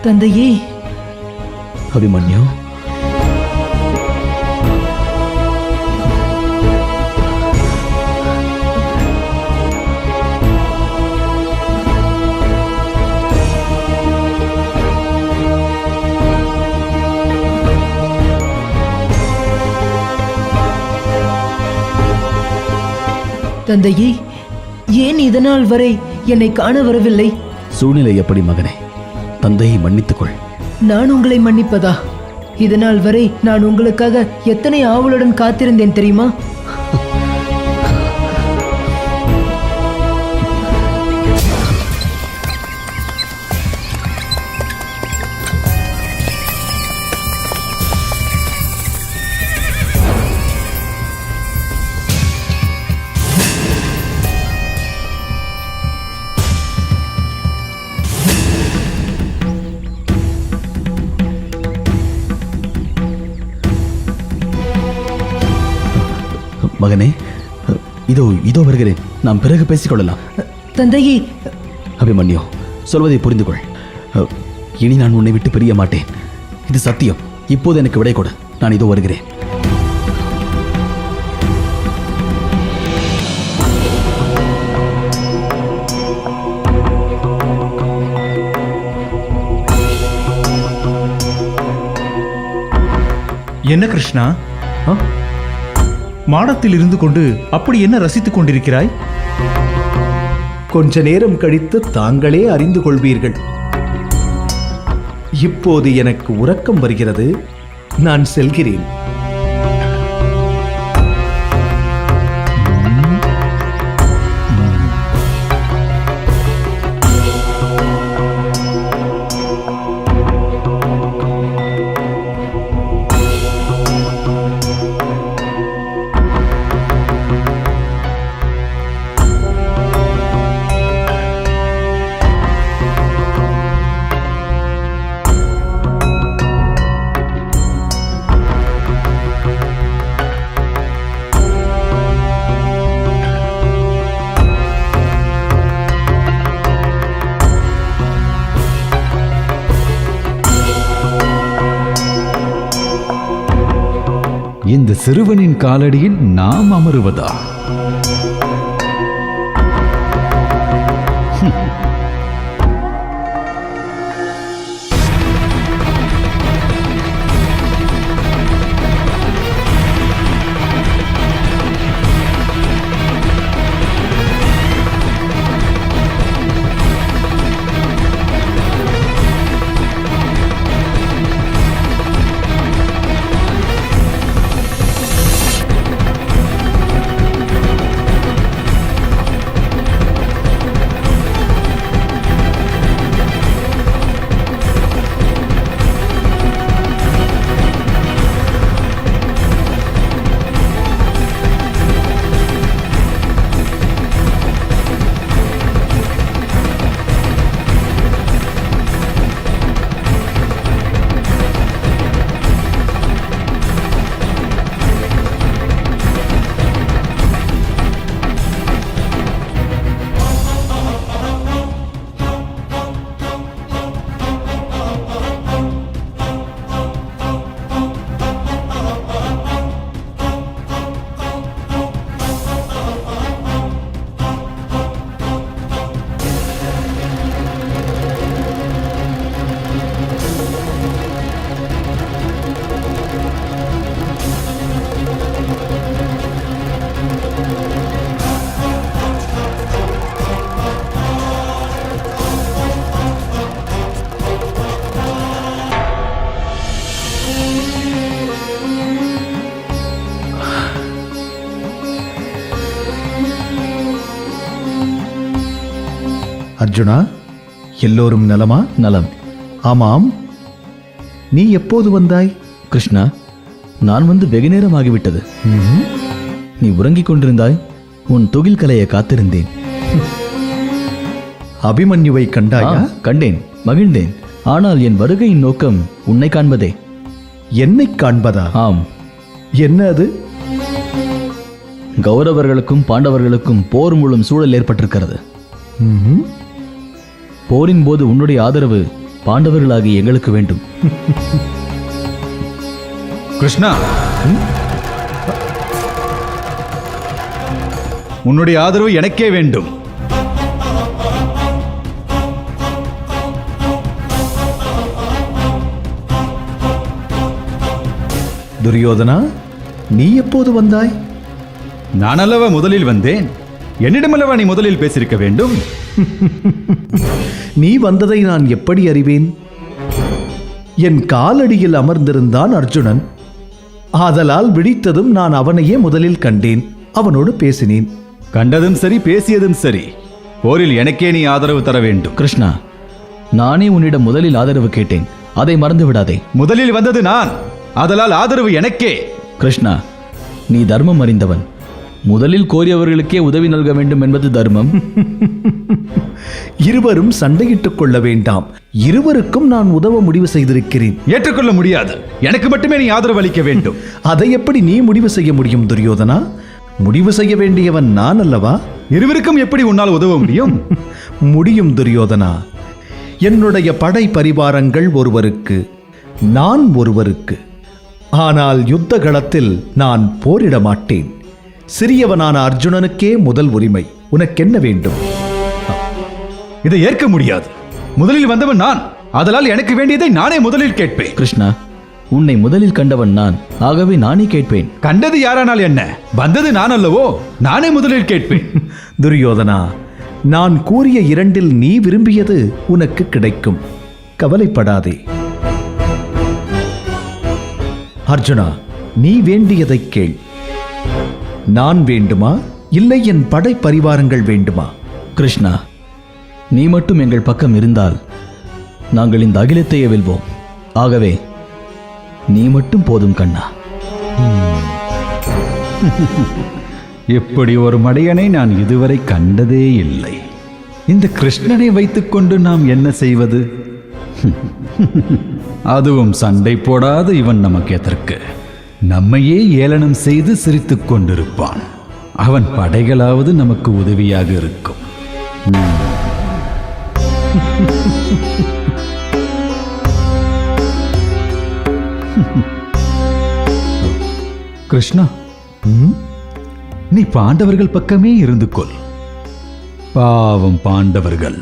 தந்தையே. அபிமன்யு, தந்தையே, ஏன் இதனால் வரை என்னை காண வரவில்லை? சூழ்நிலை எப்படி மகனே? தந்தையை மன்னித்துக்கொள். நான் உங்களை மன்னிப்பதா? இதனால் வரை நான் உங்களுக்காக எத்தனை ஆவலுடன் காத்திருந்தேன் தெரியுமா? மகனே, இதோ இதோ வருகிறேன். நாம் பிறகு பேசிக்கொள்ளலாம். தந்தையே. அபிமன்யு, சொல்வதை புரிந்து கொள். இனி நான் உன்னை விட்டு பிரிய மாட்டேன். இது சத்தியம். இப்போது எனக்கு விடை கொடு. நான் இதோ வருகிறேன். என்ன கிருஷ்ணா, மாடத்தில் இருந்து கொண்டு அப்படி என்ன ரசித்துக் கொண்டிருக்கிறாய்? கொஞ்ச நேரம் கழித்து தாங்களே அறிந்து கொள்வீர்கள். இப்போது எனக்கு உறக்கம் வருகிறது. நான் செல்கிறேன். இந்த சிறுவனின் காலடியில் நாம் அமருவதா? அர்ஜுனா, எல்லோரும் நலமா? நலம். ஆமாம், நீ எப்போது வந்தாய்? கிருஷ்ணா, நான் வந்து வெகு நேரம் ஆகிவிட்டது. நீ உறங்கிக் கொண்டிருந்தாய். உன் துகில் கலையை காத்திருந்தேன். அபிமன்யுவை கண்டாயா? கண்டேன், மகிழ்ந்தேன். ஆனால் என் வருகையின் நோக்கம் உன்னை காண்பதே. என்னை காண்பதா? ஆம். என்ன அது? கௌரவர்களுக்கும் பாண்டவர்களுக்கும் போர் மூலம் சூழல் ஏற்பட்டிருக்கிறது. போரின் போது உன்னுடைய ஆதரவு பாண்டவர்களாகிய எங்களுக்கு வேண்டும். கிருஷ்ணா, உன்னுடைய ஆதரவு எனக்கே வேண்டும். துரியோதனா, நீ எப்போது வந்தாய்? நான் அல்லவா முதலில் வந்தேன். என்னிடமல்லவா நீ முதலில் பேசியிருக்க வேண்டும். நீ வந்ததை நான் எப்படி அறிவேன்? என் காலடியில் அமர்ந்திருந்தான் அர்ஜுனன். ஆதலால் விழித்ததும் நான் அவனையே முதலில் கண்டேன். அவனோடு பேசினேன். கண்டதும் சரி, பேசியதும் சரி. போரில் எனக்கே நீ ஆதரவு தர வேண்டும். கிருஷ்ணா, நானே உன்னிடம் முதலில் ஆதரவு கேட்டேன். அதை மறந்து விடாதே. முதலில் வந்தது நான், ஆதலால் ஆதரவு எனக்கே. கிருஷ்ணா, நீ தர்மம் அறிந்தவன். முதலில் கோரியவர்களுக்கே உதவி நல்க வேண்டும் என்பது தர்மம். இருவரும் சண்டையிட்டுக் கொள்ள வேண்டாம். இருவருக்கும் நான் உதவ முடிவு செய்திருக்கிறேன். ஏற்றுக்கொள்ள முடியாது. எனக்கு மட்டுமே நீ ஆதரவு அளிக்க வேண்டும். அதை எப்படி நீ முடிவு செய்ய முடியும் துரியோதனா? முடிவு செய்ய வேண்டியவன் நான் அல்லவா? இருவருக்கும் எப்படி உன்னால் உதவ முடியும்? முடியும் துரியோதனா. என்னுடைய படை பரிவாரங்கள் ஒருவருக்கு, நான் ஒருவருக்கு. ஆனால் யுத்த களத்தில் நான் போரிட மாட்டேன். சிறியவனான அர்ஜுனனுக்கே முதல் உரிமை. உனக்கென்ன வேண்டும்? இதை ஏற்க முடியாது. முதலில் வந்தவன் நான், ஆதலால் எனக்கு வேண்டியதை நானே முதலில் கேட்பேன். கிருஷ்ணா, உன்னை முதலில் கண்டவன் நான், ஆகவே நானே கேட்பேன். கண்டது யாரானால் என்ன? வந்தது நான் அல்லவோ, நானே முதலில் கேட்பேன். துரியோதனா, நான் கூறிய இரண்டில் நீ விரும்பியது உனக்கு கிடைக்கும். கவலைப்படாதே. அர்ஜுனா, நீ வேண்டியதை கேள். நான் வேண்டுமா, இல்லை என் படை பரிவாரங்கள் வேண்டுமா? கிருஷ்ணா, நீ மட்டும் எங்கள் பக்கம் இருந்தால் நாங்கள் இந்த அகிலத்தையே வெல்வோம். ஆகவே நீ மட்டும் போதும் கண்ணா. எப்படி ஒரு மடையனை நான் இதுவரை கண்டதே இல்லை. இந்த கிருஷ்ணனை வைத்துக்கொண்டு நாம் என்ன செய்வது? அதுவும் சண்டை போடாத இவன் நமக்கு எதற்கு? நம்மையே ஏளனம் செய்து சிரித்துக் கொண்டிருப்பான். அவன் படைகளாவது நமக்கு உதவியாக இருக்கும். கிருஷ்ணா, நீ பாண்டவர்கள் பக்கமே இருந்து கொள். பாவம் பாண்டவர்கள்.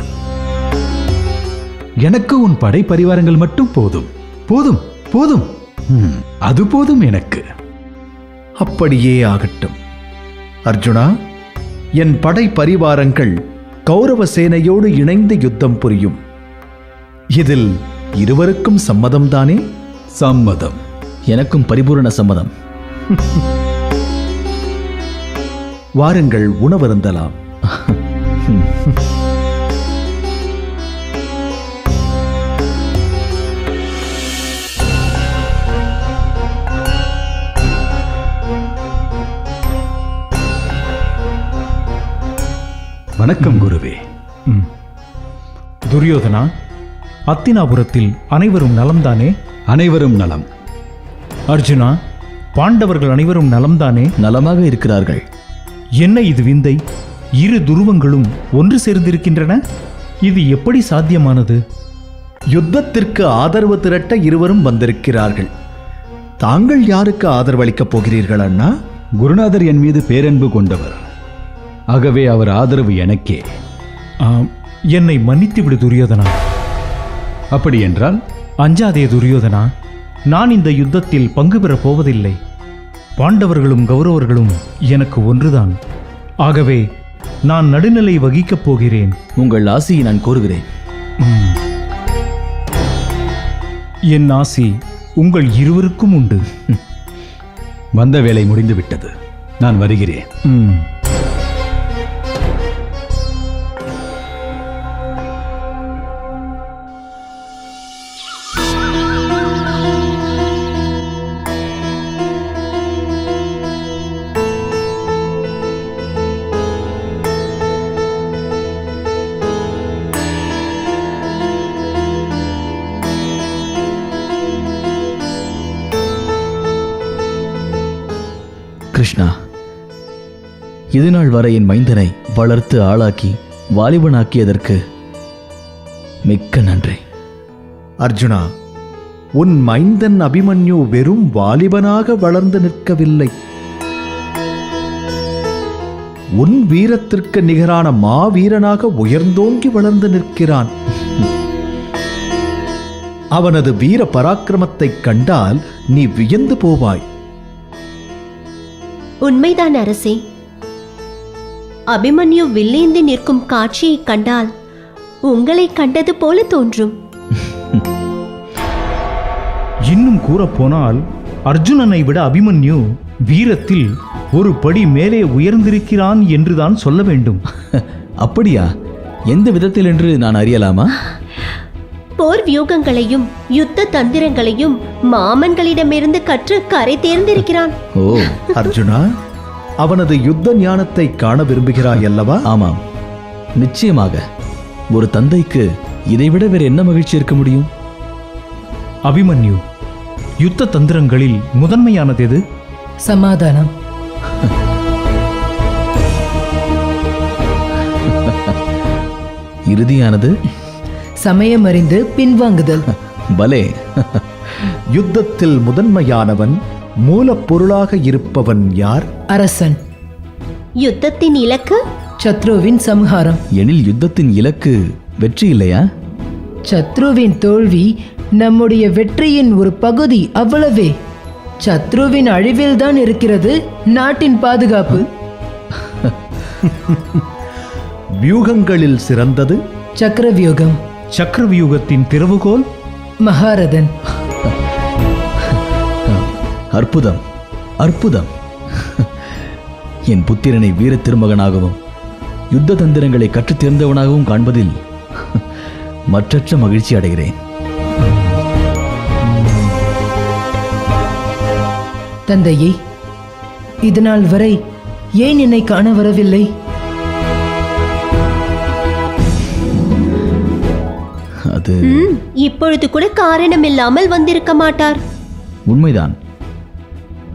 எனக்கு உன் படை பரிவாரங்கள் மட்டும் போதும். போதும், போதும். அது போதும் எனக்கு. அப்படியே ஆகட்டும். அர்ஜுனா, என் படை பரிவாரங்கள் கௌரவ சேனையோடு இணைந்து யுத்தம் புரியும். இதில் இருவருக்கும் சம்மதம்தானே? சம்மதம். எனக்கும் பரிபூரண சம்மதம். வாருங்கள், உணவருந்தலாம். வணக்கம் குருவே. துரியோதனா, அத்தினாபுரத்தில் அனைவரும் நலம்தானே? அனைவரும் நலம். அர்ஜுனா, பாண்டவர்கள் அனைவரும் நலம்தானே? நலமாக இருக்கிறார்கள். என்ன இது விந்தை! இரு துருவங்களும் ஒன்று சேர்ந்திருக்கின்றன. இது எப்படி சாத்தியமானது? யுத்தத்திற்கு ஆதரவு திரட்ட இருவரும் வந்திருக்கிறார்கள். தாங்கள் யாருக்கு ஆதரவு அளிக்கப் போகிறீர்கள் அண்ணா? குருநாதர் என் மீது பேரன்பு கொண்டவர். ஆகவே அவர் ஆதரவு எனக்கே. என்னை மன்னித்து விடு துரியோதனா. அப்படி என்றால்? அஞ்சாதே துரியோதனா. நான் இந்த யுத்தத்தில் பங்கு பெறப் போவதில்லை. பாண்டவர்களும் கௌரவர்களும் எனக்கு ஒன்றுதான். ஆகவே நான் நடுநிலை வகிக்கப் போகிறேன். உங்கள் ஆசியை நான் கோருகிறேன். என் ஆசி உங்கள் இருவருக்கும் உண்டு. வந்த வேலை முடிந்து விட்டது. நான் வருகிறேன். கிருஷ்ணா, இதுநாள் வரை என் மைந்தனை வளர்த்து ஆளாக்கி வாலிபனாக்கியதற்கு மிக்க நன்றி. அர்ஜுனா, உன் மைந்தன் அபிமன்யு வெறும் வாலிபனாக வளர்ந்து நிற்கவில்லை. உன் வீரத்திற்கு நிகரான மாவீரனாக உயர்ந்தோங்கி வளர்ந்து நிற்கிறான். அவனது வீர பராக்கிரமத்தைக் கண்டால் நீ வியந்து போவாய். உண்மைதான் அரசே. அபிமன்யு வில்லேந்தி நிற்கும் காட்சியை கண்டால் உங்களை கண்டது போல தோன்றும். இன்னும் கூறப்போனால் அர்ஜுனனை விட அபிமன்யு வீரத்தில் ஒரு படி மேலே உயர்ந்திருக்கிறான் என்றுதான் சொல்ல வேண்டும். அப்படியா? எந்த விதத்தில் என்று நான் அறியலாமா? போர் வியூகங்களையும் யுத்த தந்திரங்களையும் மாமன்களிடமிருந்து கற்று கரை தேர்ந்திருக்கிறான். ஓ, அர்ஜுனா, அவனது யுத்த ஞானத்தை காண விரும்புகிறாய் அல்லவா? ஆமாம், நிச்சயமாக. ஒரு தந்தைக்கு இதைவிட வேறு என்ன மகிழ்ச்சி இருக்க முடியும்? அபிமன்யு, யுத்த தந்திரங்களில் முதன்மையானது எது? சமாதானம். இறுதியானது சமயம் அறிந்து பின்வாங்குதல். பலே. யுத்தத்தில் முதன்மையானவன், மூலப்பொருளாக இருப்பவன் யார்? அரசன். யுத்தத்தின் இலக்கு சத்ருவின் சம்ஹாரம். எனில் யுத்தத்தின் இலக்கு வெற்றி இல்லையா? சத்ருவின் தோல்வி நம்முடைய வெற்றியின் ஒரு பகுதி, அவ்வளவே. சத்ருவின் அழிவில்தான் இருக்கிறது நாட்டின் பாதுகாப்பு. வியூகங்களில் சிறந்தது சக்கரவியூகம். சக்கரவியூகத்தின் திறவுகோல் மகாரதன். அற்புதம், அற்புதம். என் புத்திரனை வீர திருமகனாகவும் யுத்த தந்திரங்களை கற்றுத் தேர்ந்தவனாகவும் காண்பதில் மற்றற்ற மகிழ்ச்சி அடைகிறேன். தந்தையே, இதுநாள் வரை ஏன் என்னை காண வரவில்லை? அது இப்பொழுது கூட காரணம் இல்லாமல் வந்திருக்க மாட்டார். உண்மைதான்.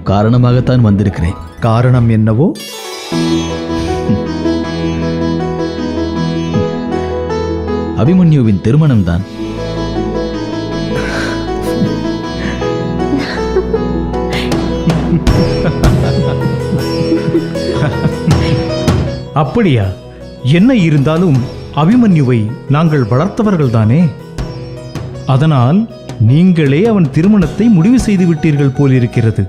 காரணமாகத்தான் வந்திருக்கிறேன். காரணம் என்னவோ? அபிமன்யுவின் திருமணம்தான். அப்படியா? என்ன இருந்தாலும் அபிமன்யுவை நாங்கள் வளர்த்தவர்கள்தானே. அதனால் நீங்களே அவன் திருமணத்தை முடிவு செய்து விட்டீர்கள் போலிருக்கிறது.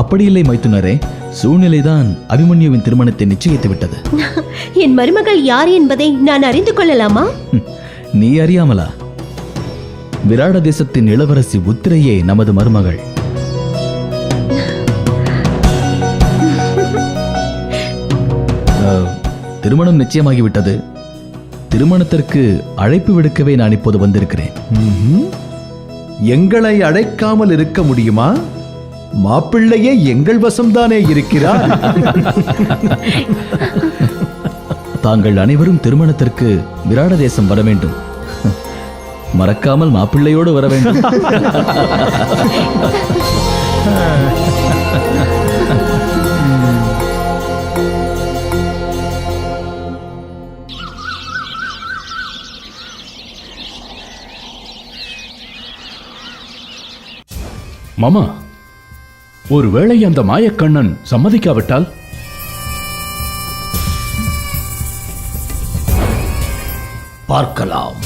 அப்படியில்லை மைத்துனரே, சூழ்நிலைதான் அபிமன்யுவின் திருமணத்தை நிச்சயித்து விட்டது. என் மருமகள் யார் என்பதை நான் அறிந்து கொள்ளலாமா? நீ அறியாமலா? விராட தேசத்தின் இளவரசி உத்திரையே நமது மருமகள். திருமணம் நிச்சயமாகிவிட்டது. திருமணத்திற்கு அழைப்பு விடுக்கவே நான் இப்போது வந்திருக்கிறேன். எங்களை அழைக்காமல் இருக்க முடியுமா? மாப்பிள்ளையே எங்கள் வசம்தானே இருக்கிறார். தாங்கள் அனைவரும் திருமணத்திற்கு விராட தேசம் வர வேண்டும். மறக்காமல் மாப்பிள்ளையோடு வர வேண்டும். மாமா, ஒருவேளை அந்த மாயக்கண்ணன் சம்மதிக்காவிட்டால்? பார்க்கலாம்.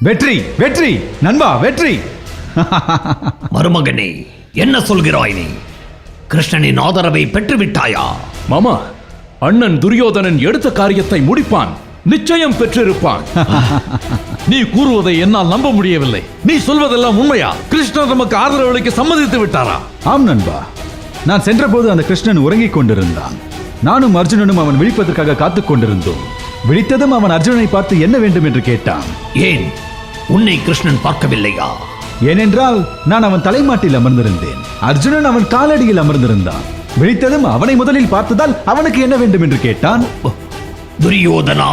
வெற்றி, வெற்றி நண்பா, வெற்றி. மருமகனே, என்ன சொல்கிறாய் நீ? கிருஷ்ணனின் ஆதரவை பெற்றுவிட்டாயா? மாமா, அண்ணன் துரியோதனன் எடுத்த காரியத்தை முடிப்பான். நிச்சயம் பெற்றிருப்பான். நீ கூறுவதை என்னால் நம்ப முடியவில்லை. நீ சொல்வதெல்லாம் உண்மையா? கிருஷ்ணன் நமக்கு ஆதரவளிக்க சம்மதித்து விட்டாரா? ஆம் நண்பா, நான் சென்றபோது அந்த கிருஷ்ணன் உறங்கிக் கொண்டிருந்தான். நானும் அர்ஜுனனும் அவன் விழிப்பதற்காக காத்துக் கொண்டிருந்தோம். விழித்ததும் அவன் அர்ஜுனனை பார்த்து என்ன வேண்டும் என்று கேட்டான். ஏன் உன்னை கிருஷ்ணன் பார்க்கவில்லையா? ஏனென்றால் நான் அவன் தலைமாட்டில் அமர்ந்திருந்தேன். அர்ஜுனன் அவன் காலடியில் அமர்ந்திருந்தான். விழித்ததும் அவனை முதலில் பார்த்ததால் அவனுக்கு என்ன வேண்டும் என்று கேட்டான். துரியோதனா,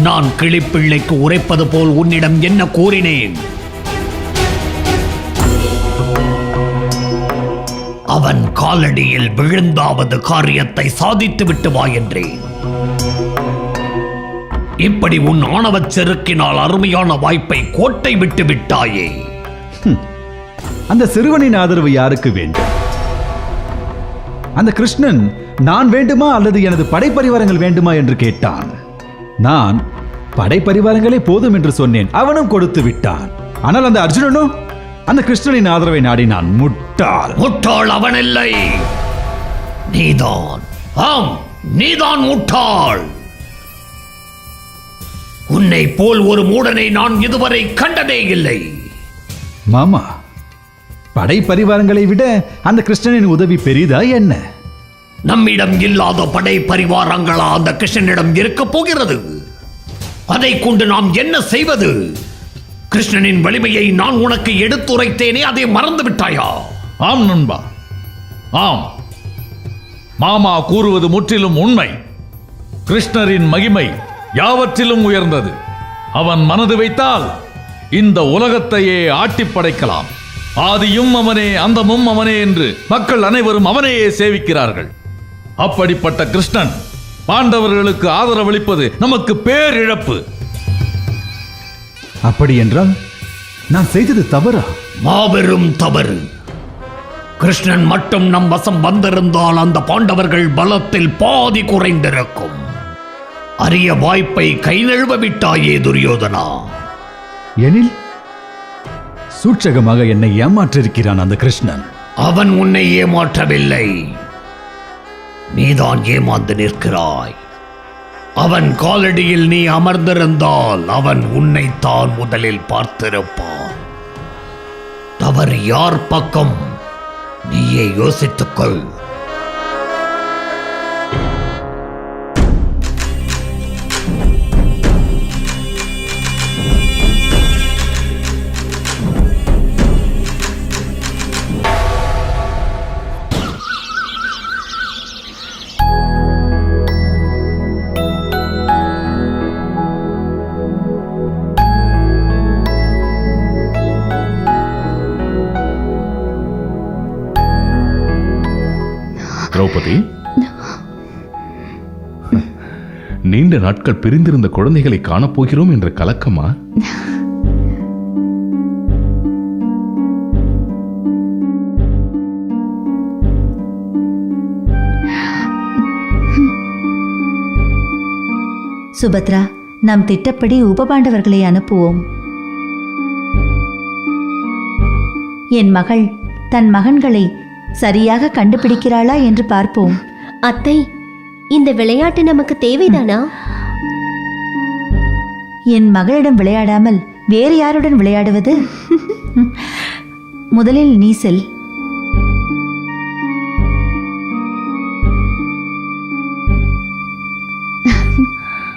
நான் கிளிப்பிள்ளைக்கு உரைப்பது போல் உன்னிடம் என்ன கூறினேன்? அவன் காலடியில் விழுந்தாவது காரியத்தை சாதித்து விட்டு வா என்றேன். இப்படி உன் ஆணவச் செருக்கினால் அருமையான வாய்ப்பை கோட்டை விட்டு விட்டாயே. அந்த சிறுவனின் ஆதரவு யாருக்கு வேண்டும்? அந்த கிருஷ்ணன் நான் வேண்டுமா அல்லது எனது படைப்பரிவாரங்கள் வேண்டுமா என்று கேட்டான். நான் படைப்பரிவாரங்களே போதும் என்று சொன்னேன். அவனும் கொடுத்து விட்டான். ஆனால் அந்த அர்ஜுனனும் அந்த கிருஷ்ணனின் ஆதரவை நாடினான். முட்டாள். முட்டாள் அவன் இல்லை, நீதான். ஆம், நீதான் முட்டாள். உன்னை போல் ஒரு மூடனை நான் இதுவரை கண்டதே இல்லை. மாமா, படைப்பரிவாரங்களை விட அந்த கிருஷ்ணனின் உதவி பெரிதா என்ன? நம்மிடம் இல்லாத படை பரிவாரங்களா அந்த கிருஷ்ணனிடம் இருக்க போகிறது? அதை கொண்டு நாம் என்ன செய்வது? கிருஷ்ணனின் வலிமையை நான் உனக்கு எடுத்துரைத்தேனே, அதை மறந்து விட்டாயா? ஆம் நண்பா, ஆம். மாமா கூறுவது முற்றிலும் உண்மை. கிருஷ்ணரின் மகிமை யாவற்றிலும் உயர்ந்தது. அவன் மனது வைத்தால் இந்த உலகத்தையே ஆட்டிப் படைக்கலாம். ஆதியும் அவனே, அந்தமும் அவனே என்று மக்கள் அனைவரும் அவனையே சேவிக்கிறார்கள். அப்படிப்பட்ட கிருஷ்ணன் பாண்டவர்களுக்கு ஆதரவளிப்பது நமக்கு பேரிழப்பு. அப்படி என்றால் நான் செய்தது தவறா? மாபெரும் தவறு. கிருஷ்ணன் மட்டும் நம் வசம் வந்திருந்தால் அந்த பாண்டவர்கள் பலத்தில் பாதி குறைந்திருக்கும். அரிய வாய்ப்பை கை நழுவ விட்டாயே துரியோதனா. எனில் சூட்சகமாக என்னை ஏமாற்றிருக்கிறான் அந்த கிருஷ்ணன். அவன் உன்னை ஏமாற்றவில்லை, நீதான் ஏமாந்து நிற்கிறாய். அவன் காலடியில் நீ அமர்ந்திருந்தால் அவன் உன்னைத்தான் முதலில் பார்த்திருப்பான். தவறு யார் பக்கம் நீயே யோசித்துக்கொள். திரௌபதி, நீண்ட நாட்கள் பிரிந்திருந்த குழந்தைகளை காணப்போகிறோம் என்ற கலக்கமா? சுபத்ரா, நம் திட்டப்படி உபபாண்டவர்களை அனுப்புவோம். என் மகள் தன் மகன்களை சரியாக கண்டுபிடிக்கிறாளா என்று பார்ப்போம். அத்தை, இந்த விளையாட்டு நமக்கு தேவைதானா? என் மகளிடம் விளையாடாமல் வேறு யாருடன் விளையாடுவது? முதலில் நீ செல்.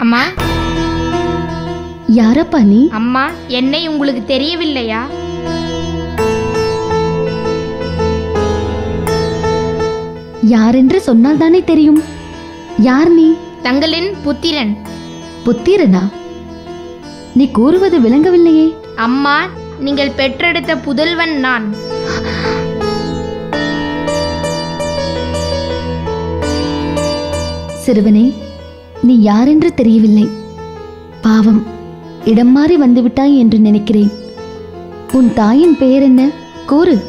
அம்மா. யாரப்பா நீ? அம்மா, என்னை உங்களுக்கு தெரியவில்லையா? யாரென்று சொன்னால் தானே தெரியும். யார் நீ? தங்களின் புத்திரன். புத்திரனா? நீ கூறுவது விளங்கவில்லையே. அம்மா, நீங்கள் பெற்றெடுத்த புதல்வன் நான். சிறுவனே, நீ யாரென்று தெரியவில்லை. பாவம், இடம் மாறி வந்துவிட்டாய் என்று நினைக்கிறேன். உன் தாயின் பெயர் என்ன? கூறு.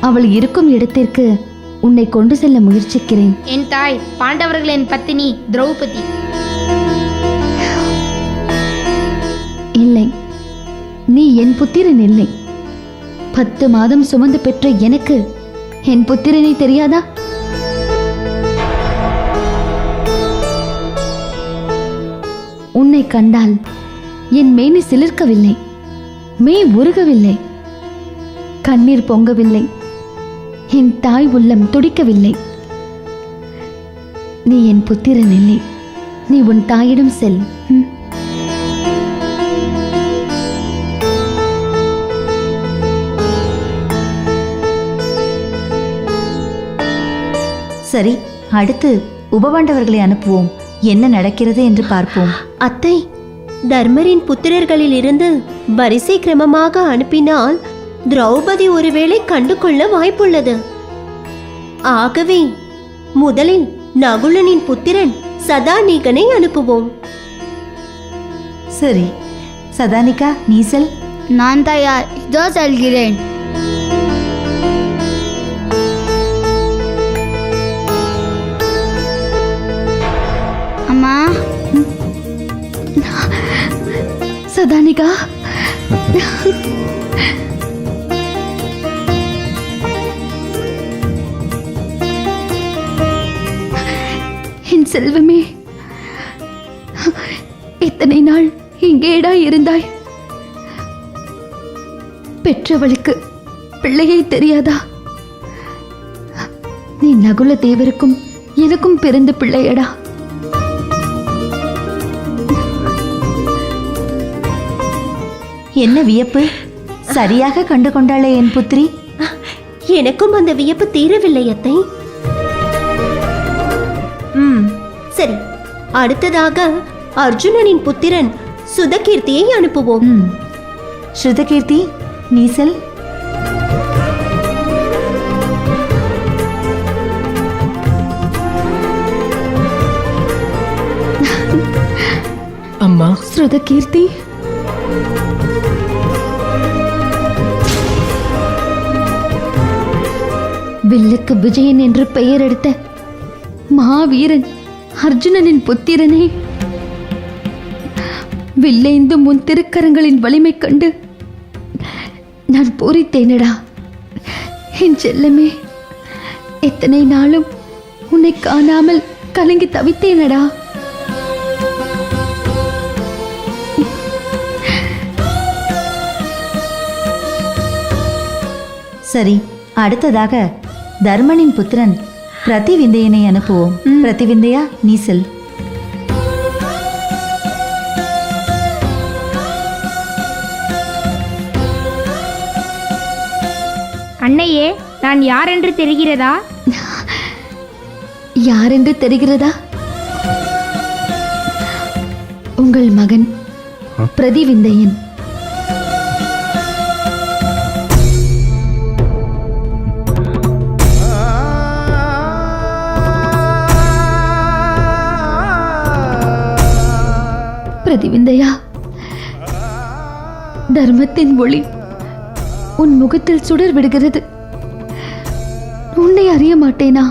அவள் இருக்கும் இடத்திற்கு உன்னை கொண்டு செல்ல முயற்சிக்கிறேன். என் தாய் பாண்டவர்களின் பத்தினி திரௌபதி. இல்லை, நீ என் புத்திரன் இல்லை. 10 மாதம் சுமந்து பெற்ற எனக்கு என் புத்திரனை தெரியாதா? உன்னை கண்டால் என் மேனி சிலிர்க்கவில்லை, மெய் உருகவில்லை, கண்ணீர் பொங்கவில்லை, என் தாய் உள்ளம் துடிக்கவில்லை. நீ என் புத்திரன் இல்லை. நீ உன் தாயிடம் செல். சரி, அடுத்து உபபாண்டவர்களை அனுப்புவோம். என்ன நடக்கிறது என்று பார்ப்போம். அத்தை, தர்மரின் புத்திரர்களில் இருந்து வரிசை கிரமமாக அனுப்பினால் திரௌபதி ஒருவேளை கண்டு கொள்ள வாய்ப்புள்ளது. ஆகவே முதலில் நகுலனின் புத்திரன் சதாநீகனை அனுப்புவோம். சரி, சதானிகா நீ செல். நான் தயார், இதோ செல்கிறேன். அம்மா, சதானிகா, என் செல்வமே, இத்தனை நாள் இங்கேடா இருந்தாய்? பெற்றவளுக்கு பிள்ளையை தெரியாதா? நீ நகுல தேவருக்கும் எனக்கும் பிறந்த பிள்ளையடா. என்ன வியப்பு! சரியாக கண்டு கொண்டாளே என் புத்திரி. எனக்கும் அந்த வியப்பு தீரவில்லை அத்தை. சரி, அடுத்ததாக அர்ஜுனனின் புத்திரன் சுதகீர்த்தியை அனுப்புவோம். ஸ்ருதகீர்த்தி நீ செல். அம்மா, ஸ்ருதகீர்த்தி, வில்லுக்கு விஜயன் என்று பெயர் எடுத்த மாவீரன் அர்ஜுனனின் புத்திரனே, வில்லேந்து முன் திருக்கரங்களின் வலிமை கண்டு நான் பூரித்தேனடா. என் செல்லமே, எத்தனை நாளும் உன்னை காணாமல் கலங்கி தவித்தேனடா. சரி, அடுத்ததாக தர்மனின் புத்திரன் பிரதிவிந்தையனை அனுப்புவோம். பிரதிவிந்தையா நீ செல். அன்னையே, நான் யார் என்று தெரிகிறதா? யாரென்று தெரிகிறதா? உங்கள் மகன் பிரதிவிந்தையன். பிரதிவிந்தையா, தர்மத்தின் ஒளி உன் முகத்தில் சுடர் விடுகிறது. உன்னை அறிய மாட்டேனா?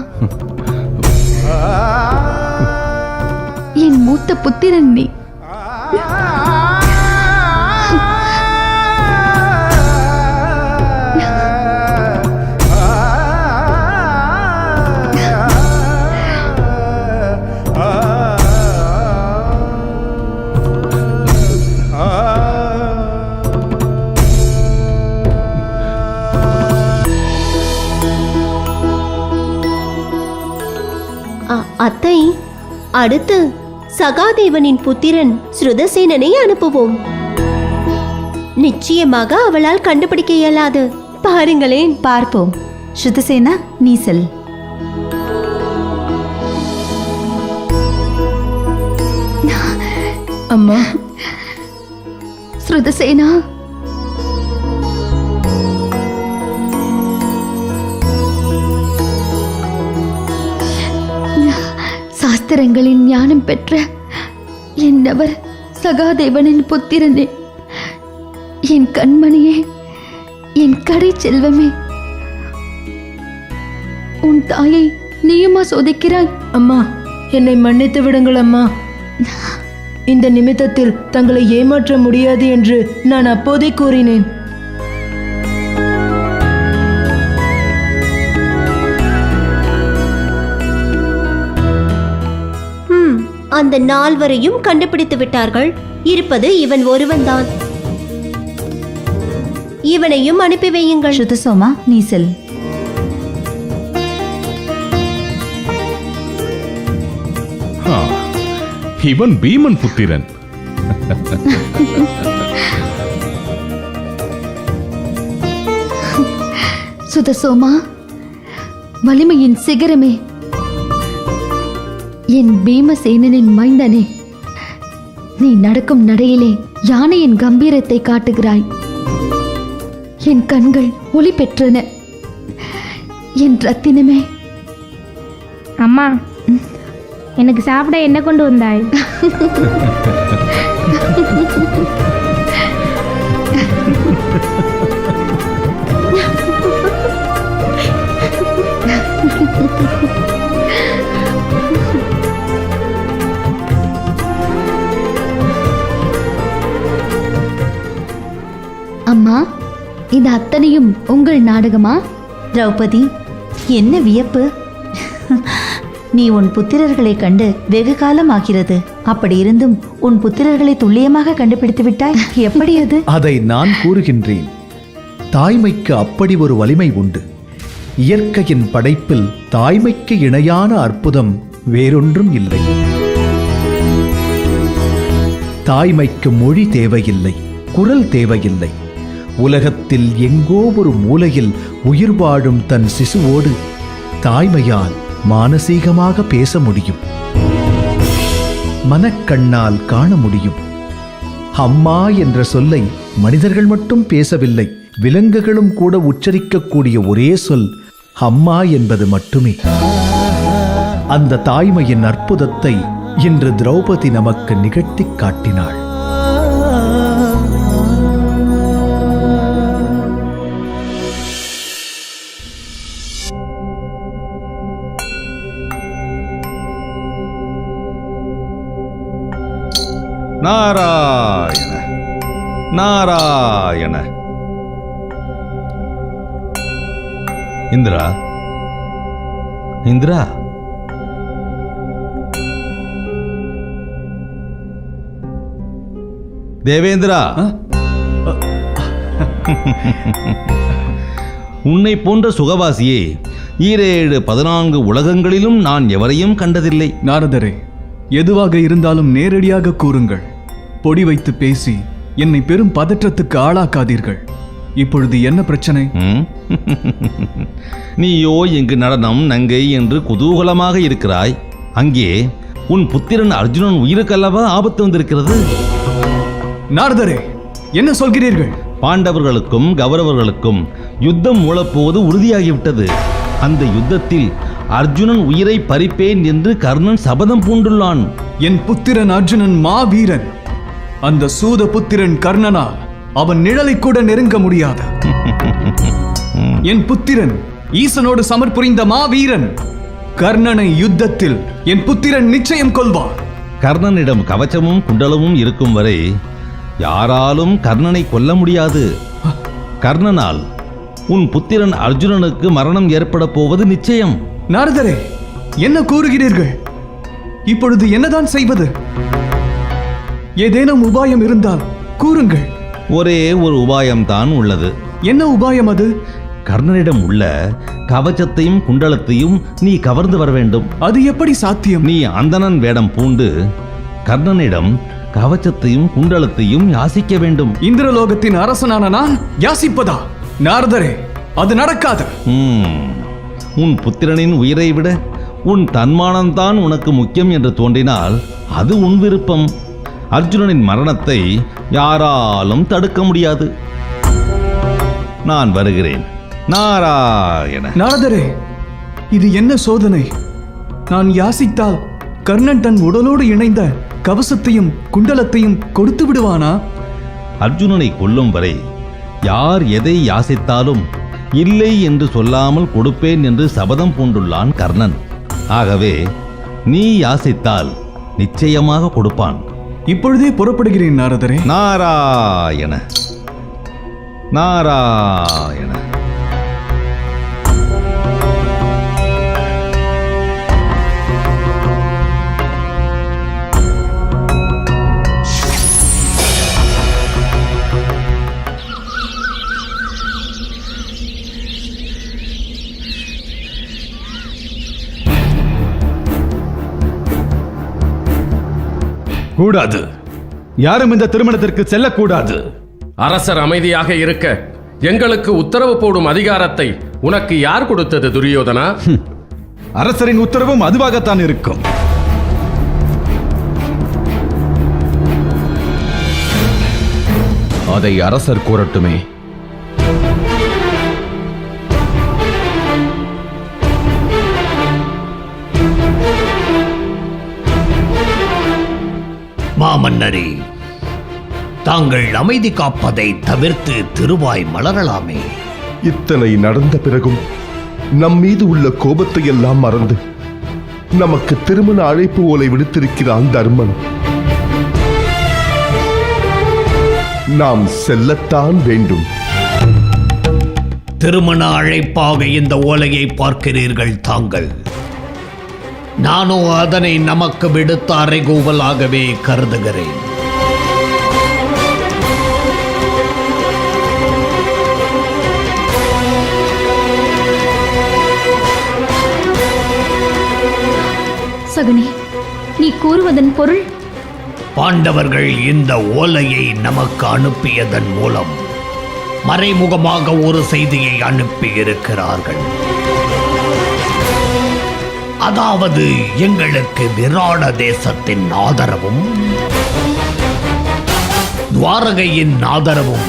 என் மூத்த புத்திரன் நீ. அத்தை, அடுத்து சகாதேவனின் புத்திரன் ஸ்ருதசேனனை அனுப்புவோம். நிச்சயமாக அவளால் கண்டுபிடிக்க இயலாது. பாருங்களேன். பார்ப்போம். ஸ்ருதசேனா நீ செல். அம்மா, ஸ்ருதசேனா, சாஸ்திரங்களின் ஞானம் பெற்ற என்னவர் சகாதேவனின் புத்திரனே, என் கண்மணியே, என் கடை செல்வமே, உன் தாயை நீயுமா சோதிக்கிறாய்? அம்மா, என்னை மன்னித்து விடுங்கள் அம்மா. இந்த நிமித்தத்தில் தங்களை ஏமாற்ற முடியாது என்று நான் அப்போதே கூறினேன். அந்த நால்வரையும் கண்டுபிடித்து விட்டார்கள். இருப்பது இவன் ஒருவன்தான். இவனையும் அனுப்பி வையுங்கள். ஸ்ருதசோமா நீ செல். இவன் பீமன் புத்திரன். சுதசோமா, வலிமையின் சிகரமே, என் பீமசேனனின் மைந்தனே, நீ நடக்கும் நடையிலே யானையின் கம்பீரத்தை காட்டுகிறாய். என் கண்கள் ஒளி பெற்றன. என் ரத்தினமே. அம்மா, எனக்கு சாப்பிட என்ன கொண்டு வந்தாய்? அம்மா, இது அத்தனையும் உங்கள் நாடகமா? திரௌபதி, என்ன வியப்பு! நீ உன் புத்திரர்களை கண்டு வெகு காலம் ஆகிறது. அப்படி இருந்தும் உன் புத்திரர்களை துல்லியமாக கண்டுபிடித்து விட்டாய். எப்படி அது? அதை நான் கூறுகின்றேன். தாய்மைக்கு அப்படி ஒரு வலிமை உண்டு. இயற்கையின் படைப்பில் தாய்மைக்கு இணையான அற்புதம் வேறொன்றும் இல்லை. தாய்மைக்கு மொழி தேவையில்லை, குரல் தேவையில்லை. உலகத்தில் எங்கோ ஒரு மூலையில் உயிர் வாழும் தன் சிசுவோடு தாய்மையால் மானசீகமாக பேச முடியும், மனக்கண்ணால் காண முடியும். அம்மா என்ற சொல்லை மனிதர்கள் மட்டும் பேசவில்லை, விலங்குகளும் கூட உச்சரிக்கக்கூடிய ஒரே சொல் அம்மா என்பது மட்டுமே. அந்த தாய்மையின் அற்புதத்தை இன்று திரௌபதி நமக்கு நிகழ்த்திக் காட்டினாள். நாராயண நாராயண. இந்திரா, இந்திரா, தேவேந்திரா, உன்னை போன்ற சுகவாசியே 17 உலகங்களிலும் நான் எவரையும் கண்டதில்லை. நாரதரே, எதுவாக இருந்தாலும் நேரடியாக கூறுங்கள். பொடி வைத்து பேசி என்னை பெரும் பதற்றத்துக்கு ஆளாக்காதீர்கள். இப்பொழுது என்ன பிரச்சனை? நீயோ இங்கு நடனம் நங்கை என்று குதூகலமாக இருக்கிறாய். அங்கே உன் புத்திரன் அர்ஜுனன் உயிருக்கல்லவா ஆபத்து வந்திருக்கிறது. நாரதரே, என்ன சொல்கிறீர்கள்? பாண்டவர்களுக்கும் கௌரவர்களுக்கும் யுத்தம் மூளப்போவது உறுதியாகிவிட்டது. அந்த யுத்தத்தில் அர்ஜுனன் உயிரை பறிப்பேன் என்று கர்ணன் சபதம் பூண்டுள்ளான். என் புத்திரன் அர்ஜுனன் மாவீரன். அந்த சூத புத்திரன் கர்ணனால் அவன் நிழலை கூட நெருங்க முடியாது. என் புத்திரன் ஈசனோடு சமர் புரிந்த மாவீரன். கர்ணனை யுத்தத்தில் என் புத்திரன் நிச்சயம் கொல்வார். கர்ணனிடம் கவச்சமும் குண்டலமும் இருக்கும் வரை யாராலும் கர்ணனை கொல்ல முடியாது. கர்ணனால் உன் புத்திரன் அர்ஜுனனுக்கு மரணம் ஏற்பட போவது நிச்சயம். நாரதரே, என்ன கூறுகிறீர்கள்? இப்பொழுது என்னதான் செய்வது? ஏதேனும் உபாயம் இருந்தால் கூறுங்கள். ஒரே ஒரு உபாயம்தான் உள்ளது. என்ன உபாயம் அது? கர்ணனிடம் உள்ள கவச்சத்தையும் குண்டலத்தையும் நீ கவர்ந்து வர வேண்டும். அது எப்படி சாத்தியம்? நீ அந்தணன் வேடம் பூண்டு கர்ணனிடம் கவச்சத்தையும் குண்டலத்தையும் யாசிக்க வேண்டும். இந்திரலோகத்தின் அரசனான நான் யாசிப்பதா? நாரதரே, அது நடக்காது. உன் புத்திரனின் உயிரை விட உன் தன்மானம்தான் உனக்கு முக்கியம் என்று தோன்றினால் அது உன் விருப்பம். அர்ஜுனனின் மரணத்தை யாராலும் தடுக்க முடியாது. நான் வருகிறேன். நாராயண. நாரதரே, இது என்ன சோதனை? நான் யாசித்தால் கர்ணன் தன் உடலோடு இணைந்த கவசத்தையும் குண்டலத்தையும் கொடுத்து விடுவானா? அர்ஜுனனை கொல்லும் வரை யார் எதை யாசித்தாலும் இல்லை என்று சொல்லாமல் கொடுப்பேன் என்று சபதம் பூண்டுள்ளான் கர்ணன். ஆகவே நீ யாசித்தால் நிச்சயமாக கொடுப்பான். இப்பொழுதே புறப்படுகிறேன் நாரதரே. நாராயண நாராயண. கூடாது. யாரும் இந்த திருமணத்திற்கு செல்லக்கூடாது. அரசர் அமைதியாக இருக்க எங்களுக்கு உத்தரவு போடும் அதிகாரத்தை உனக்கு யார் கொடுத்தது துரியோதனா? அரசரின் உத்தரவும் அதுவாகத்தான் இருக்கும். அதை அரசர் கூறட்டுமே. மாமன்னரே, தாங்கள் அமைதி காப்பதை தவிர்த்து திருவாய் மலரலாமே. இத்தனை நடந்த பிறகும் நம் மீது உள்ள கோபத்தை எல்லாம் மறந்து நமக்கு திருமண அழைப்பு ஓலை விடுத்திருக்கிறான் தர்மன். நாம் செல்லத்தான் வேண்டும். திருமண அழைப்பாக இந்த ஓலையை பார்க்கிறீர்கள் தாங்கள். நானோ அதனை நமக்கு விடுத்த அறைகூவலாகவே கருதுகிறேன். சகுனி, நீ கூறுவதன் பொருள்? பாண்டவர்கள் இந்த ஓலையை நமக்கு அனுப்பியதன் மூலம் மறைமுகமாக ஒரு செய்தியை அனுப்பியிருக்கிறார்கள். அதாவது எங்களுக்கு விராட தேசத்தின் ஆதரவும் துவாரகையின் ஆதரவும்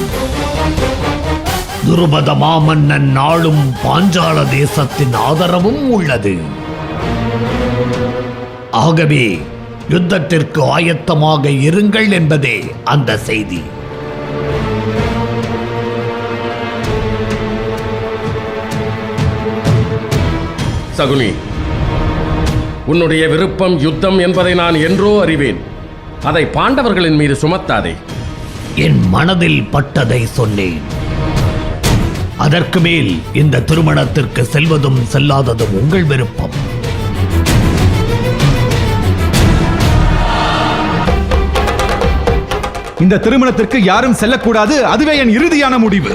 துருபத மாமன்னன் நாளும் பாஞ்சால தேசத்தின் ஆதரவும் உள்ளது. ஆகவே யுத்தத்திற்கு ஆயத்தமாக இருங்கள் என்பதே அந்த செய்தி. சகுனி, உன்னுடைய விருப்பம் யுத்தம் என்பதை நான் என்றோ அறிவேன். அதை பாண்டவர்களின் மீது சுமத்தாதே. என் மனதில் பட்டதை சொன்னேன். அதற்கு மேல் இந்த திருமணத்திற்கு செல்வதும் செல்லாததும் உங்கள் விருப்பம். இந்த திருமணத்திற்கு யாரும் செல்லக்கூடாது. அதுவே என் இறுதியான முடிவு.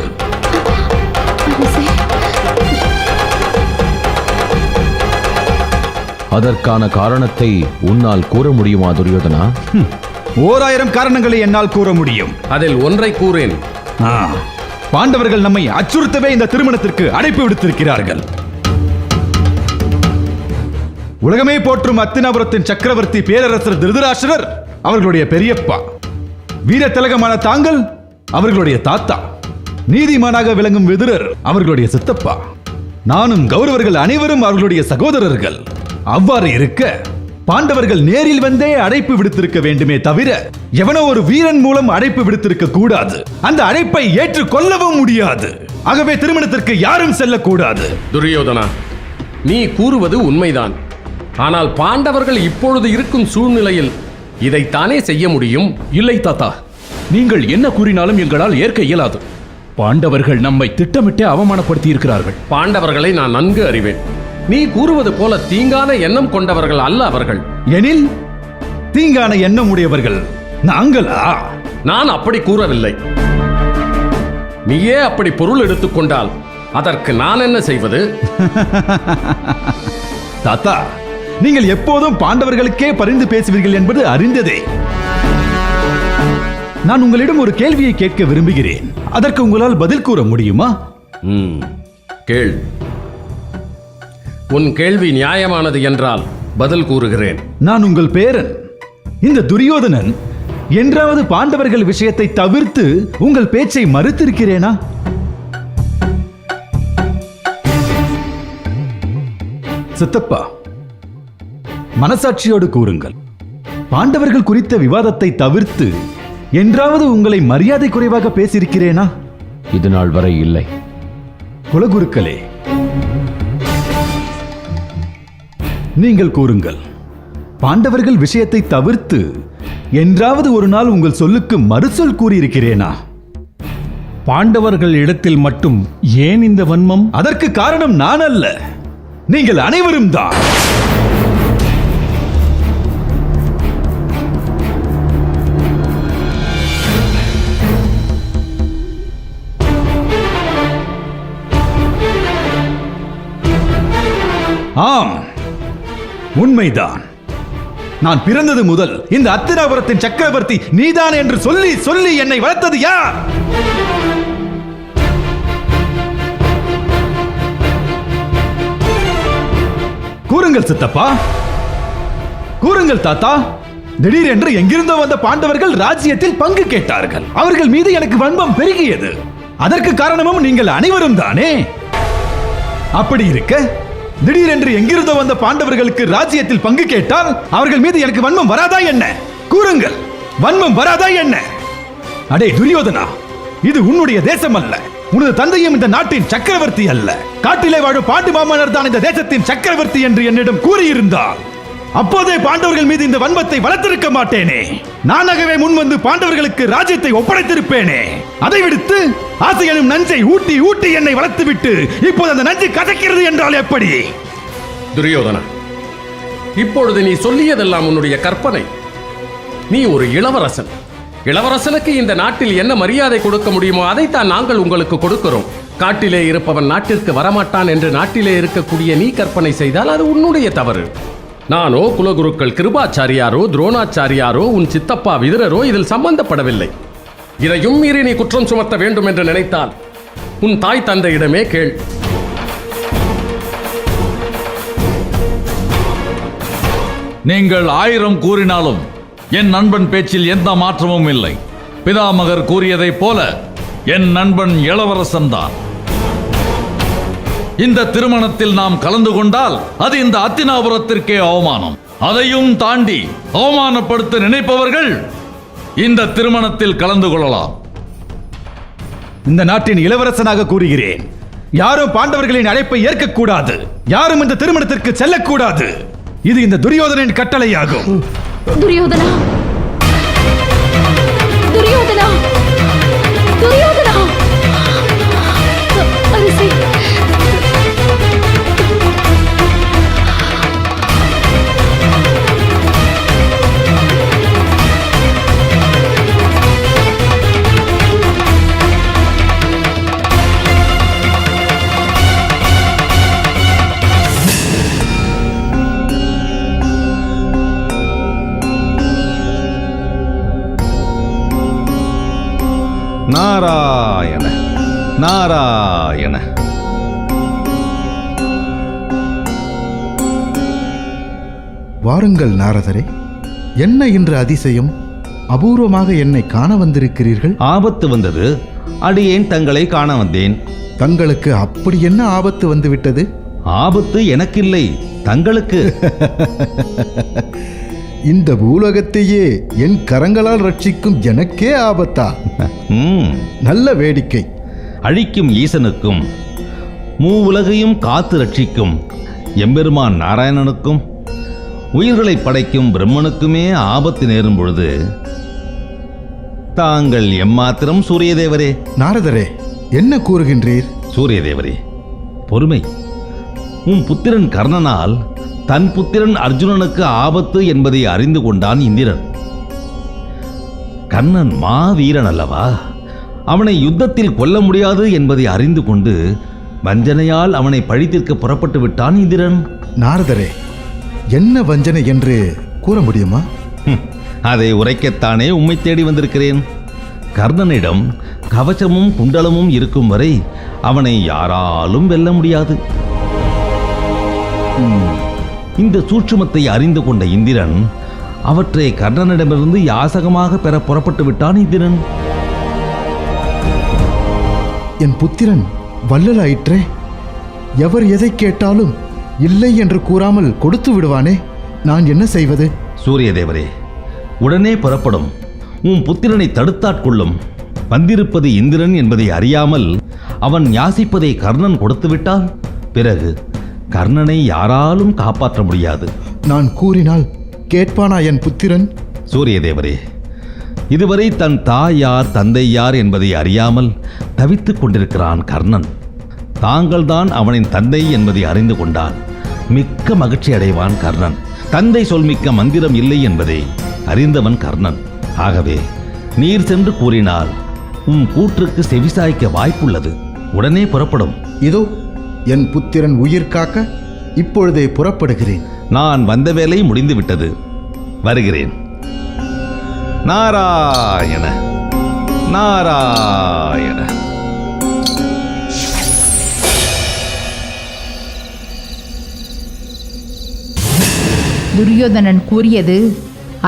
அதற்கான காரணத்தை உன்னால் கூற முடியுமா துரியோதனா? 1000 காரணங்களை என்னால் கூற முடியும். அதில் ஒன்றை கூறேன். பாண்டவர்கள் நம்மை அச்சுறுத்தவே இந்த திருமணத்திற்கு அழைப்பு விடுத்திருக்கிறார்கள். உலகமே போற்றும் அத்தினாபுரத்தின் சக்கரவர்த்தி பேரரசர் திருதராஷ்டிரர் அவர்களுடைய பெரியப்பா, வீர திலகமான தாங்கள் அவர்களுடைய தாத்தா, நீதிமானாக விளங்கும் விதுரர் அவர்களுடைய சித்தப்பா, நானும் கௌரவர்கள் அனைவரும் அவர்களுடைய சகோதரர்கள். அவ்வாறு இருக்க பாண்டவர்கள் நேரில் வந்தே அழைப்பு விடுத்திருக்க வேண்டுமே தவிர எவனோ ஒரு வீரன் மூலம் அழைப்பு விடுத்திருக்க கூடாது. அந்த அழைப்பை ஏற்றுக்கொள்ளவும் முடியாது. ஆகவே திருமணத்திற்கு யாரும் செல்லக்கூடாது. துரியோதனா, நீ கூறுவது உண்மைதான். ஆனால் பாண்டவர்கள் இப்பொழுது இருக்கும் சூழ்நிலையில் இதைத்தானே செய்ய முடியும். இல்லை தாத்தா, நீங்கள் என்ன கூறினாலும் எங்களால் ஏற்க இயலாது. பாண்டவர்கள் நம்மை திட்டமிட்டே அவமானப்படுத்தி இருக்கிறார்கள். பாண்டவர்களை நான் நன்கு அறிவேன். நீ கூறுவது போல தீங்கான எண்ணம் கொண்டவர்கள் அல்ல அவர்கள். எனில் தீங்கான எண்ணம் உடையவர்கள் நாங்களா? நான் அப்படி கூறவில்லை. நீயே அப்படி பொருள் எடுத்துக்கொண்டால் அதற்கு நான் என்ன செய்வது? தாத்தா, நீங்கள் எப்போதும் பாண்டவர்களுக்கே பரிந்து பேசுவீர்கள் என்பது அறிந்ததே. நான் உங்களிடம் ஒரு கேள்வியை கேட்க விரும்புகிறேன். அதற்கு உங்களால் பதில் கூற முடியுமா? கேள். உன் கேள்வி நியாயமானது என்றால் பதில் கூறுகிறேன். நான் உங்கள் பேரன். இந்த துரியோதனன் என்றாவது பாண்டவர்கள் விஷயத்தை தவிர்த்து உங்கள் பேச்சை மறுத்திருக்கிறேனா? சித்தப்பா, மனசாட்சியோடு கூறுங்கள். பாண்டவர்கள் குறித்த விவாதத்தை தவிர்த்து என்றாவது உங்களை மரியாதை குறைவாக பேசியிருக்கிறேனா? இது நாள் வரை இல்லை. குலகுருக்களே, நீங்கள் கூறுங்கள். பாண்டவர்கள் விஷயத்தை தவிர்த்து என்றாவது ஒரு நாள் உங்கள் சொல்லுக்கு மறுசொல் கூறியிருக்கிறேனா? பாண்டவர்கள் இடத்தில் மட்டும் ஏன் இந்த வன்மம்? அதற்கு காரணம் நான் அல்ல, நீங்கள் அனைவரும் தான். ஆம், உண்மைதான். நான் பிறந்தது முதல் இந்த அத்தினாபுரத்தின் சக்கரவர்த்தி நீதான் என்று சொல்லி சொல்லி என்னை வளர்த்தது யார்? கூறுங்கள் சித்தப்பா, கூறுங்கள் தாத்தா. திடீரென்று எங்கிருந்தோ வந்த பாண்டவர்கள் ராஜ்யத்தில் பங்கு கேட்டார்கள். அவர்கள் மீது எனக்கு வன்மம் பெருகியது. அதற்கு காரணமும் நீங்கள் அனைவரும் தானே. அப்படி இருக்க திடீரென்று எங்கிருந்தோ வந்த பாண்டவர்களுக்கு ராஜ்யத்தில் பங்கு கேட்டால் அவர்கள் மீது எனக்கு வன்மம் வராதா என்ன? கூறுங்கள். வன்மம் வராதா என்ன? அடே துரியோதனா, இது உன்னுடைய தேசம் அல்ல. உனது தந்தையும் இந்த நாட்டின் சக்கரவர்த்தி அல்ல. காட்டிலே வாழும் பாண்டு மாமன்னர் தான் இந்த தேசத்தின் சக்கரவர்த்தி என்று என்னிடம் கூறியிருந்தால் அப்போதே பாண்டவர்கள் மீது இந்த வன்மத்தை வளர்த்திருக்க மாட்டேனே. நானாகவே முன்வந்து பாண்டவர்களுக்கு ராஜ்யத்தை ஒப்படைத்திருப்பேனே. அதை விடுத்து ஆசை எனும் நஞ்சை ஊட்டி ஊட்டி என்னை வளர்த்துவிட்டு இப்போது அந்த நஞ்சு கசக்கிறது என்றால் எப்படி? துரியோதனா, இப்பொழுது நீ சொல்லியதெல்லாம் உன்னுடைய கற்பனை. நீ ஒரு இளவரசன். இளவரசனுக்கு இந்த நாட்டில் என்ன மரியாதை கொடுக்க முடியுமோ அதைத்தான் நாங்கள் உங்களுக்கு கொடுக்கிறோம். காட்டிலே இருப்பவன் நாட்டிற்கு வரமாட்டான் என்று நாட்டிலே இருக்கக்கூடிய நீ கற்பனை செய்தால் அது உன்னுடைய தவறு. நானோ குலகுருக்கள் கிருபாச்சாரியாரோ துரோணாச்சாரியாரோ உன் சித்தப்பா விதுரரோ இதில் சம்பந்தப்படவில்லை. இதையும் மீறி நீ குற்றம் சுமத்த வேண்டும் என்று நினைத்தால் உன் தாய் தந்தையிடமே கேள். நீங்கள் 1000 கூறினாலும் என் நண்பன் பேச்சில் எந்த மாற்றமும் இல்லை. பிதாமகர் கூறியதைப் போல என் நண்பன் இளவரசன் தான். இந்த திருமணத்தில் நாம் கலந்து கொண்டால் அது இந்த அத்தினாபுரத்திற்கே அவமானம். அதையும் தாண்டி அவமானப்படுத்த நினைப்பவர்கள் இந்த திருமணத்தில் கலந்து கொள்ளலாம். இந்த நாட்டின் இளவரசனாக கூறுகிறேன். யாரும் பாண்டவர்களின் அழைப்பை ஏற்கக்கூடாது. யாரும் இந்த திருமணத்திற்கு செல்லக்கூடாது. இது இந்த துரியோதனின் கட்டளையாகும். துரியோதனா, துரியோதனா, துரியோதனா, அரசே. நாராயண நாராயண. வாருங்கள் நாரதரே, என்ன இன்று அதிசயம்? அபூர்வமாக என்னை காண வந்திருக்கிறீர்கள். ஆபத்து வந்தது, அடியேன் தங்களை காண வந்தேன். தங்களுக்கு அப்படி என்ன ஆபத்து வந்துவிட்டது? ஆபத்து எனக்கில்லை, தங்களுக்கு. இந்த பூலோகத்தையே என் கரங்களால் ரட்சிக்கும் எனக்கே ஆபத்தா? நல்ல வேடிக்கை. அழிக்கும் ஈசனுக்கும் மூவுலகையும் காத்து ரட்சிக்கும் எம்பெருமான் நாராயணனுக்கும் உயிர்களை படைக்கும் பிரம்மனுக்குமே ஆபத்து நேரும் பொழுது தாங்கள் எம்மாத்திரம் சூரியதேவரே? நாரதரே, என்ன கூறுகின்றீர்? சூரியதேவரே, பொறுமை. உன் புத்திரன் கர்ணனால் தன் புத்திரன் அர்ஜுனனுக்கு ஆபத்து என்பதை அறிந்து கொண்டான் இந்திரன். கர்ணன் மாவீரன் அல்லவா? அவனை யுத்தத்தில் கொல்ல முடியாது என்பதை அறிந்து கொண்டு வஞ்சனையால் அவனை பழித்திருக்க புறப்பட்டு விட்டான் இந்திரன். நாரதரே, என்ன வஞ்சனை என்று கூற முடியுமா? அதை உரைக்கத்தானே உம்மை தேடி வந்திருக்கிறேன். கர்ணனிடம் கவசமும் குண்டலமும் இருக்கும் வரை அவனை யாராலும் வெல்ல முடியாது. இந்த சூட்சுமத்தை அறிந்து கொண்ட இந்திரன் அவற்றை கர்ணனிடமிருந்து யாசகமாக பெற புறப்பட்டு விட்டான் இந்திரன். என் புத்திரன் வள்ளலாயிற்றே. எவர் எதை கேட்டாலும் இல்லை என்று கூறாமல் கொடுத்து விடுவானே. நான் என்ன செய்வது? சூரியதேவரே, உடனே புறப்படும். உன் புத்திரனை தடுத்தாட்கொள்ளும். வந்திருப்பது இந்திரன் என்பதை அறியாமல் அவன் யாசிப்பதை கர்ணன் கொடுத்துவிட்டால் பிறகு கர்ணனை யாராலும் காப்பாற்ற முடியாது. நான் கூறினால் கேட்பானா என் புத்திரன்? சூரியதேவரே, இதுவரை தன் தாய் யார் தந்தை யார் என்பதை அறியாமல் தவித்துக் கொண்டிருக்கிறான் கர்ணன். தாங்கள்தான் அவனின் தந்தை என்பதை அறிந்து கொண்டால் மிக்க மகிழ்ச்சி அடைவான் கர்ணன். தந்தை சொல்மிக்க மந்திரம் இல்லை என்பதை அறிந்தவன் கர்ணன். ஆகவே நீர் சென்று கூறினால் உன் கூற்றுக்கு செவிசாய்க்க வாய்ப்புள்ளது. உடனே புறப்படும். இதோ என் புத்திரன் உயிர் காக்க இப்பொழுதே புறப்படுகிறேன். நான் வந்த வேலை முடிந்துவிட்டது, வருகிறேன். நாராயண நாராயண. துரியோதனன் கூறியது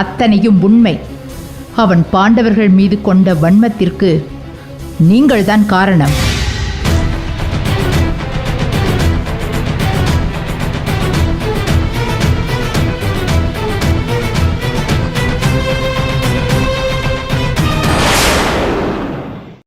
அத்தனையும் உண்மை. அவன் பாண்டவர்கள் மீது கொண்ட வன்மத்திற்கு நீங்கள்தான் காரணம்.